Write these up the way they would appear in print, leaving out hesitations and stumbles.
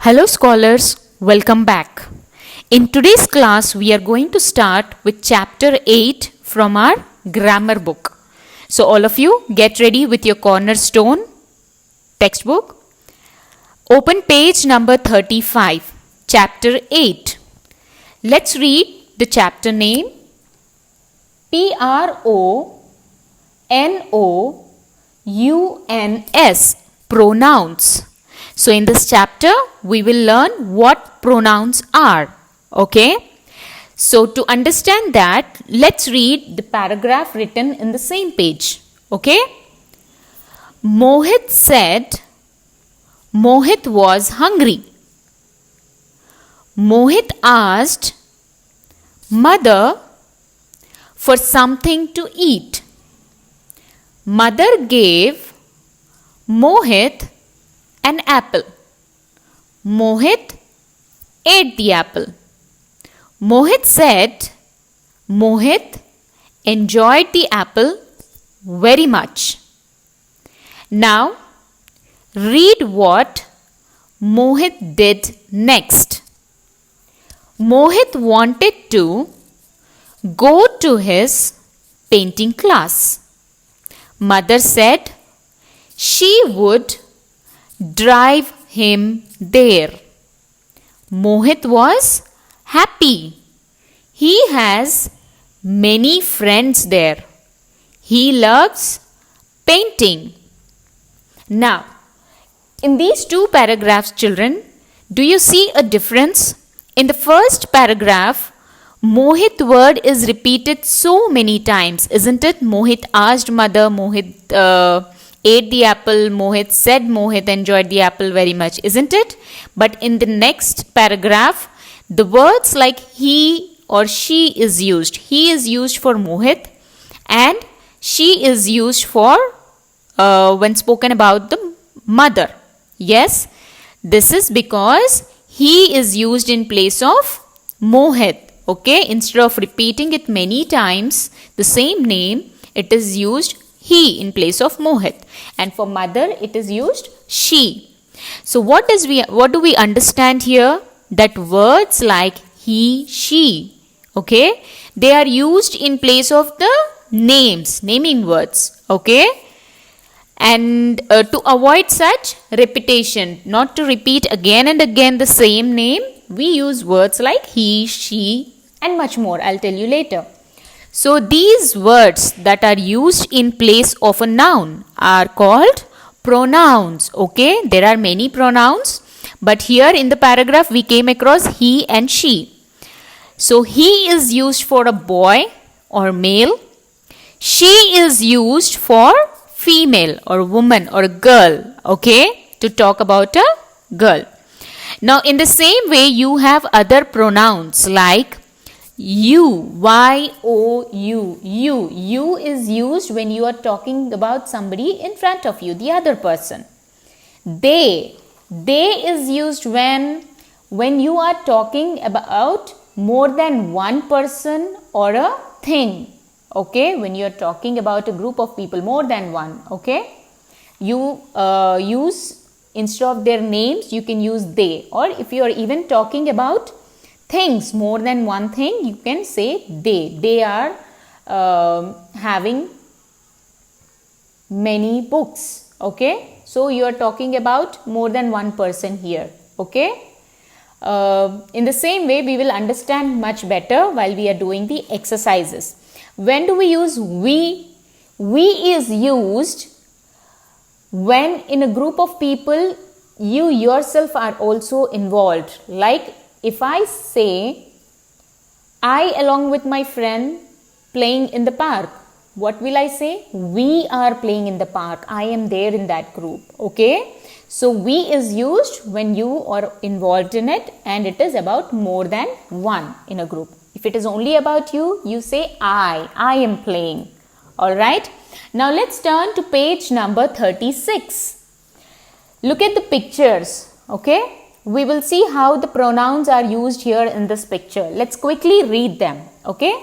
Hello scholars, welcome back. In today's class, we are going to start with chapter 8 from our grammar book. So all of you get ready with your cornerstone textbook. Open page number 35, chapter 8. Let's read the chapter name. Pronouns, pronouns. So in this chapter, we will learn what pronouns are. Okay? So to understand that, let's read the paragraph written in the same page. Okay? Mohit said, Mohit was hungry. Mohit asked mother for something to eat. Mother gave Mohit an apple. Mohit ate the apple. Mohit said Mohit enjoyed the apple very much. Now read what Mohit did next. Mohit wanted to go to his painting class. Mother said she would drive him there. Mohit was happy. He has many friends there. He loves painting. Now, in these two paragraphs, children, do you see a difference? In the first paragraph, Mohit word is repeated so many times, isn't it? Mohit asked mother, Mohit ate the apple, Mohit said Mohit enjoyed the apple very much, isn't it? But in the next paragraph, the words like he or she is used. He is used for Mohit and she is used for when spoken about the mother. Yes, this is because he is used in place of Mohit. Okay, instead of repeating it many times, the same name, it is used he in place of Mohit, and for mother it is used she. So what do we understand here? That words like he, she, okay, they are used in place of the names, naming words, okay, and to avoid such repetition, not to repeat again and again the same name, we use words like he, she and much more. I'll tell you later. So these words that are used in place of a noun are called pronouns. Okay, there are many pronouns, but here in the paragraph we came across he and she. So he is used for a boy or male. She is used for female or woman or girl. Okay, to talk about a girl. Now in the same way you have other pronouns like you, you. You is used when you are talking about somebody in front of you, the other person. They is used when you are talking about more than one person or a thing. Okay, when you are talking about a group of people, more than one. Okay, you use, instead of their names, you can use they. Or if you are even talking about things, more than one thing, you can say they. They are having many books. Okay, so you are talking about more than one person here. Okay, in the same way we will understand much better while we are doing the exercises. When do we use we? We is used when in a group of people you yourself are also involved. Like if I say, I along with my friend playing in the park, what will I say? We are playing in the park. I am there in that group. Okay. So we is used when you are involved in it and it is about more than one in a group. If it is only about you, you say I am playing. Alright. Now let's turn to page number 36. Look at the pictures. Okay. We will see how the pronouns are used here in this picture. Let's quickly read them. Okay.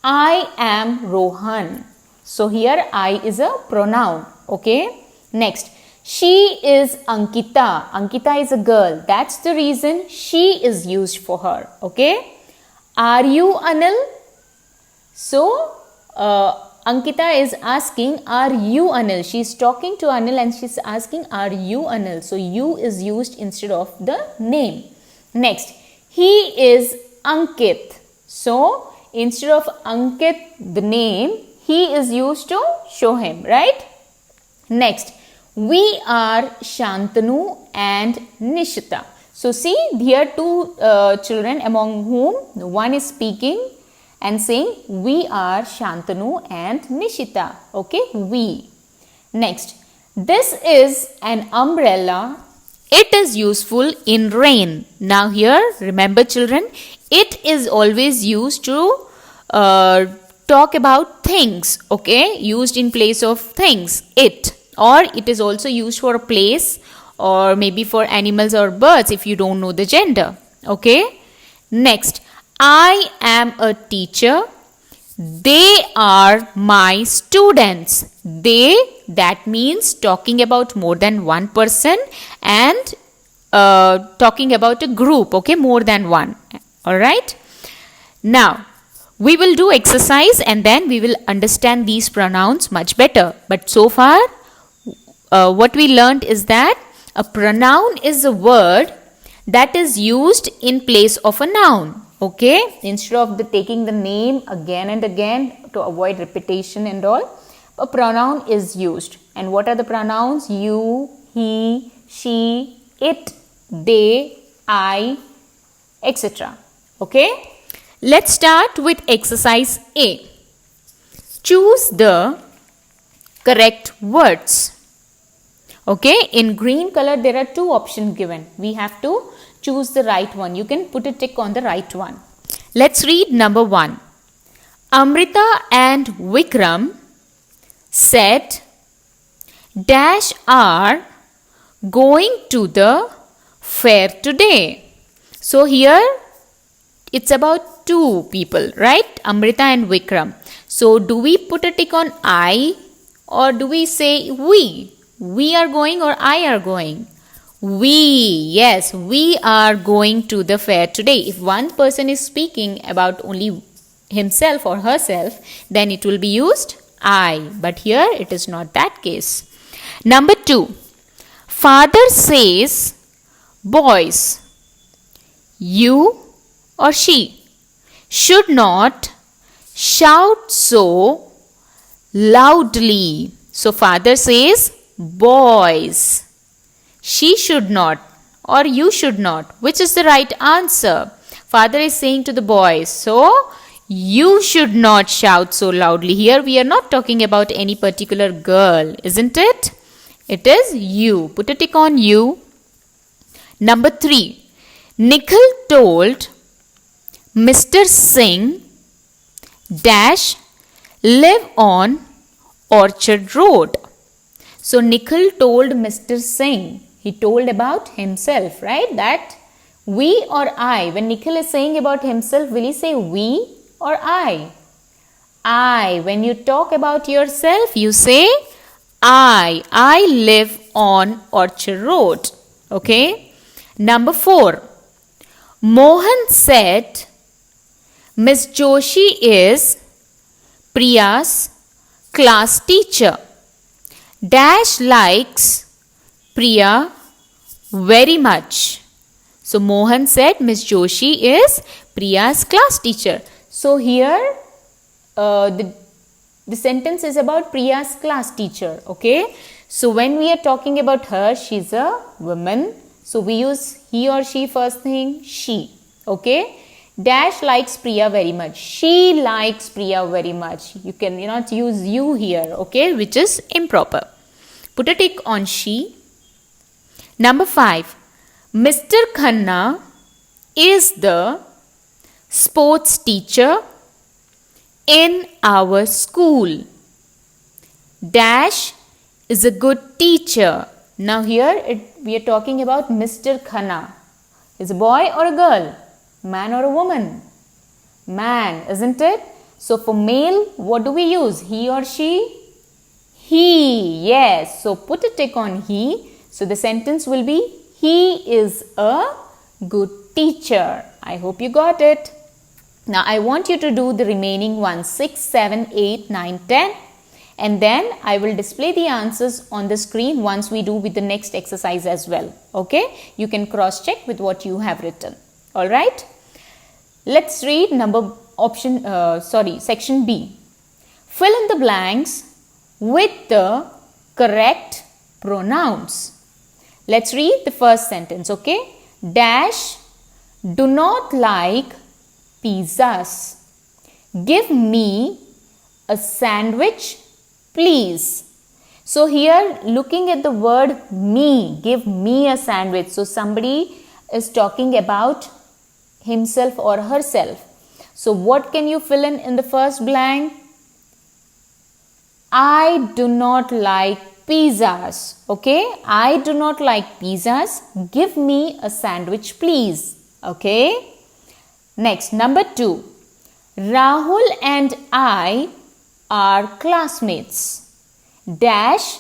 I am Rohan. So here I is a pronoun. Okay. Next, She is Ankita. Ankita is a girl. That's the reason she is used for her. Okay. Are you Anil? So, Ankita is asking, are you Anil? She is talking to Anil and she is asking, are you Anil? So, you is used instead of the name. Next, he is Ankit. So, instead of Ankit, the name, he is used to show him, right? Next, we are Shantanu and Nishita. So, see, here two children among whom one is speaking and saying, we are Shantanu and Nishita. Okay, we. Next, this is an umbrella. It is useful in rain. Now here, remember children, it is always used to talk about things. Okay, used in place of things. It. Or it is also used for a place or maybe for animals or birds if you don't know the gender. Okay. Next, I am a teacher. They are my students. They, that means talking about more than one person and talking about a group. Okay, more than one. Alright. Now, we will do exercise and then we will understand these pronouns much better. But so far, what we learned is that a pronoun is a word that is used in place of a noun. Okay, instead of taking the name again and again to avoid repetition and all, a pronoun is used. And what are the pronouns? You, he, she, it, they, I, etc. Okay, let's start with exercise A. Choose the correct words. Okay, in green color there are two options given. We have to choose the right one. You can put a tick on the right one. Let's read number 1. Amrita and Vikram said dash are going to the fair today. So here it's about two people, right? Amrita and Vikram. So do we put a tick on I or do we say we? We are going or I are going? We, yes, we are going to the fair today. If one person is speaking about only himself or herself, then it will be used I. But here it is not that case. Number 2. Father says, boys, you or she should not shout so loudly. So father says, boys. She should not or you should not. Which is the right answer? Father is saying to the boys, so you should not shout so loudly. Here we are not talking about any particular girl, isn't it? It is you. Put a tick on you. Number 3. Nikhil told Mr. Singh dash live on Orchard Road. So Nikhil told Mr. Singh. He told about himself, right? That we or I. When Nikhil is saying about himself, will he say we or I? I. When you talk about yourself, you say I. I live on Orchard Road. Okay. Number 4. Mohan said Miss Joshi is Priya's class teacher. Dash likes Priya very much. So Mohan said Miss Joshi is Priya's class teacher. So here the sentence is about Priya's class teacher. Okay. So when we are talking about her, she's a woman. So we use he or she first thing, she. Okay. Dash likes Priya very much. She likes Priya very much. You cannot use you here. Okay. Which is improper. Put a tick on she. Number 5. Mr. Khanna is the sports teacher in our school. Dash is a good teacher. Now here we are talking about Mr. Khanna. Is a boy or a girl? Man or a woman? Man, isn't it? So for male, what do we use? He or she? He. Yes. So put a tick on he. So the sentence will be, he is a good teacher. I hope you got it. Now I want you to do the remaining ones, 6, 7, 8, 9, 10. And then I will display the answers on the screen once we do with the next exercise as well. Okay. You can cross check with what you have written. Alright. Let's read section B. Fill in the blanks with the correct pronouns. Let's read the first sentence, okay? Dash, do not like pizzas. Give me a sandwich, please. So here, looking at the word me, give me a sandwich. So somebody is talking about himself or herself. So what can you fill in the first blank? I do not like pizzas. Okay, I do not like pizzas. Give me a sandwich, please. Okay. Next, number 2. Rahul and I are classmates. Dash,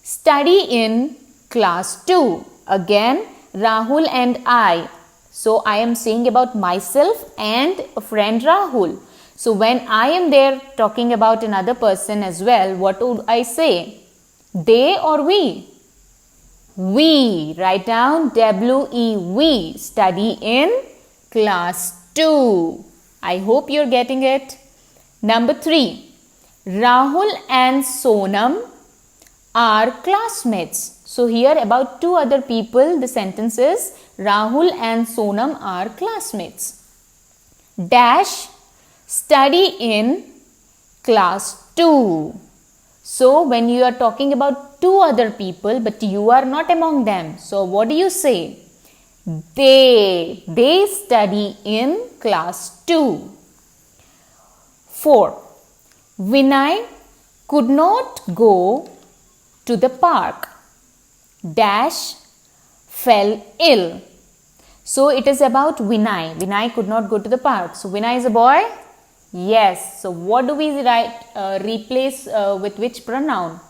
study in class 2. Again, Rahul and I. So I am saying about myself and a friend Rahul. So when I am there talking about another person as well, what would I say? They or we? We. Write down W-E. We study in class 2. I hope you're getting it. Number 3. Rahul and Sonam are classmates. So here about 2 other people, the sentence is Rahul and Sonam are classmates. Dash, study in class 2. So when you are talking about 2 other people but you are not among them, so what do you say? They study in class 2. 4. Vinay could not go to the park. Dash, fell ill. So it is about Vinay. Vinay could not go to the park. So Vinay is a boy? Yes. So what do we replace with which pronoun?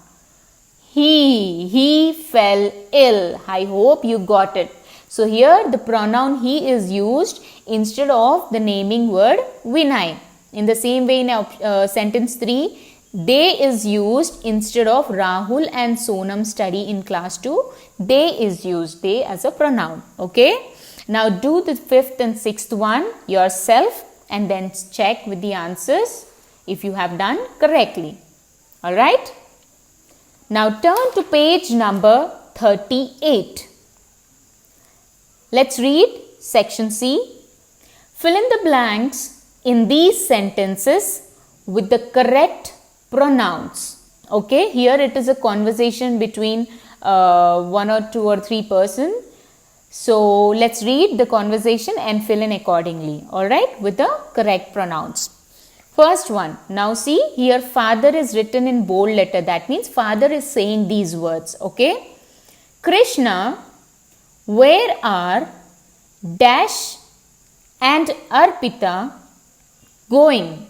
He fell ill. I hope you got it. So here the pronoun he is used instead of the naming word Vinay. In the same way in sentence 3, they is used instead of Rahul and Sonam study in class 2. They is used, they as a pronoun. Okay. Now do the 5th and 6th one yourself and then check with the answers if you have done correctly. Alright. Now turn to page number 38. Let's read section C. Fill in the blanks in these sentences with the correct pronouns. Okay, here it is a conversation between 1 or 2 or 3 person. So let's read the conversation and fill in accordingly. Alright, with the correct pronouns. First one. Now see, here father is written in bold letter. That means father is saying these words. Okay. Krishna, where are Dash and Arpita going?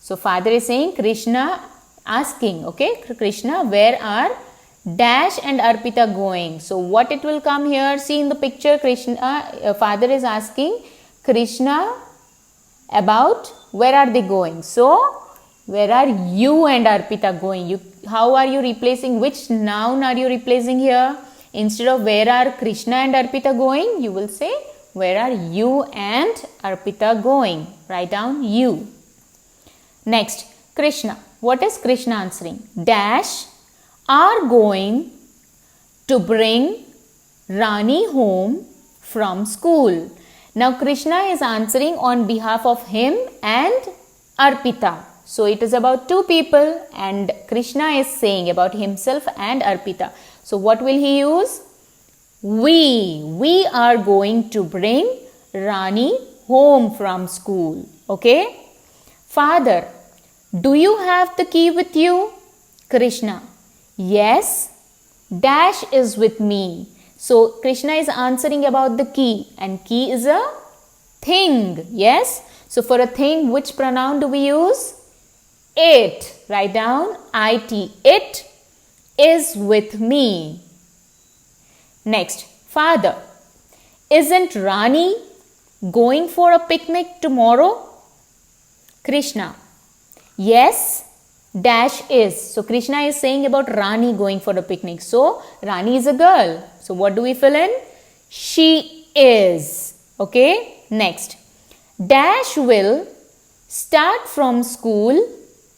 So father is saying, Krishna asking, okay, Krishna, where are Dash and Arpita going? So what it will come here? See in the picture, Krishna, father is asking Krishna about where are they going. So where are you and Arpita going? How are you replacing? Which noun are you replacing here? Instead of where are Krishna and Arpita going, you will say where are you and Arpita going? Write down you. Next, Krishna. What is Krishna answering? Dash are going to bring Rani home from school. Now Krishna is answering on behalf of him and Arpita. So it is about 2 people and Krishna is saying about himself and Arpita. So what will he use? We are going to bring Rani home from school. Okay. Father, do you have the key with you? Krishna, yes. Dash is with me. So Krishna is answering about the key and key is a thing. Yes. So for a thing, which pronoun do we use? It. Write down it. It is with me. Next, father. Isn't Rani going for a picnic tomorrow? Krishna. Yes, dash is. So Krishna is saying about Rani going for a picnic. So Rani is a girl. So what do we fill in? She is. Okay. Next. Dash will start from school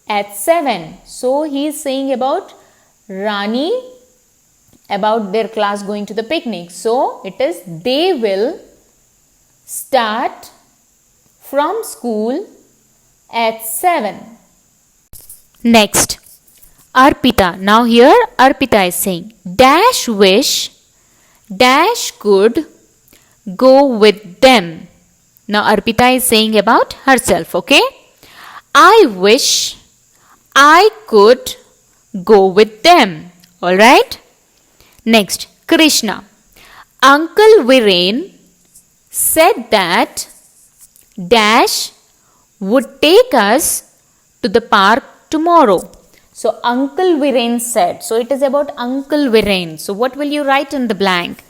at 7. So he is saying about Rani, about their class going to the picnic. So it is they will start from school at 7. Next, Arpita. Now here Arpita is saying dash wish dash could go with them. Now Arpita is saying about herself, okay? I wish I could go with them. Alright? Next, Krishna. Uncle Viren said that dash would take us to the park tomorrow. So Uncle Viren said. So it is about Uncle Viren. So what will you write in the blank?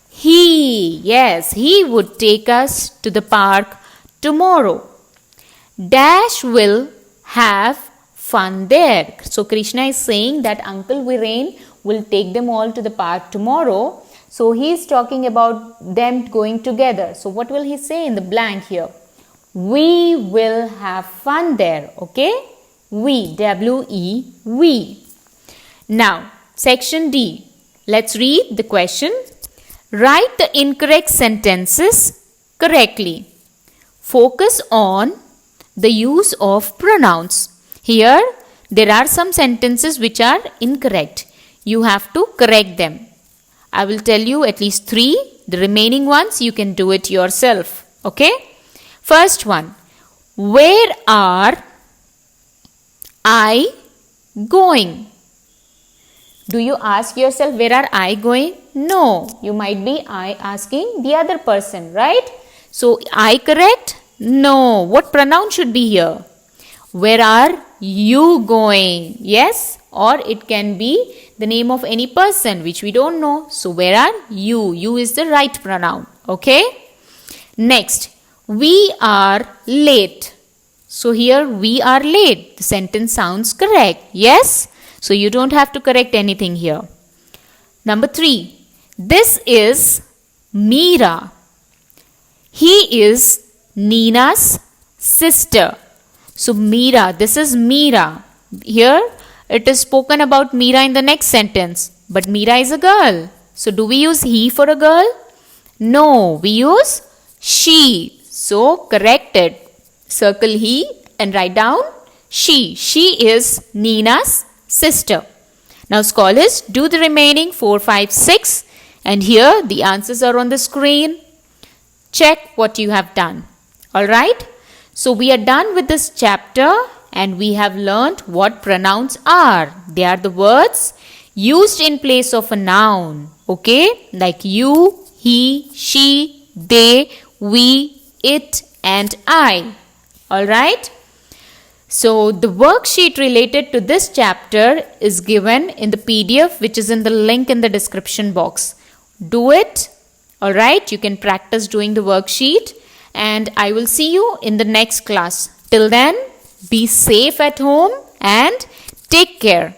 He. Yes, he would take us to the park tomorrow. Dash will have fun there. So Krishna is saying that Uncle Viren will take them all to the park tomorrow. So he is talking about them going together. So what will he say in the blank here? We will have fun there. Okay? We. W-E. We. Now, section D. Let's read the question. Write the incorrect sentences correctly. Focus on the use of pronouns. Here, there are some sentences which are incorrect. You have to correct them. I will tell you at least 3. The remaining ones you can do it yourself. Okay? First one. Where are I going? Do you ask yourself, where are I going? No. You might be asking the other person, right? So, I correct? No. What pronoun should be here? Where are you going? Yes? Or it can be the name of any person which we don't know. So, where are you? You is the right pronoun. Okay? Next, we are late. So, here we are late. The sentence sounds correct. Yes? So, you don't have to correct anything here. Number 3. This is Meera. He is Nina's sister. So, Meera. This is Meera. Here, it is spoken about Meera in the next sentence. But Meera is a girl. So, do we use he for a girl? No. We use she. So, correct it. Circle he and write down she. She is Nina's sister. Now scholars, do the remaining 4, 5, 6 and here the answers are on the screen. Check what you have done. Alright. So we are done with this chapter and we have learnt what pronouns are. They are the words used in place of a noun. Okay. Like you, he, she, they, we, it and I. Alright. So, the worksheet related to this chapter is given in the PDF which is in the link in the description box. Do it. Alright, you can practice doing the worksheet and I will see you in the next class. Till then, be safe at home and take care.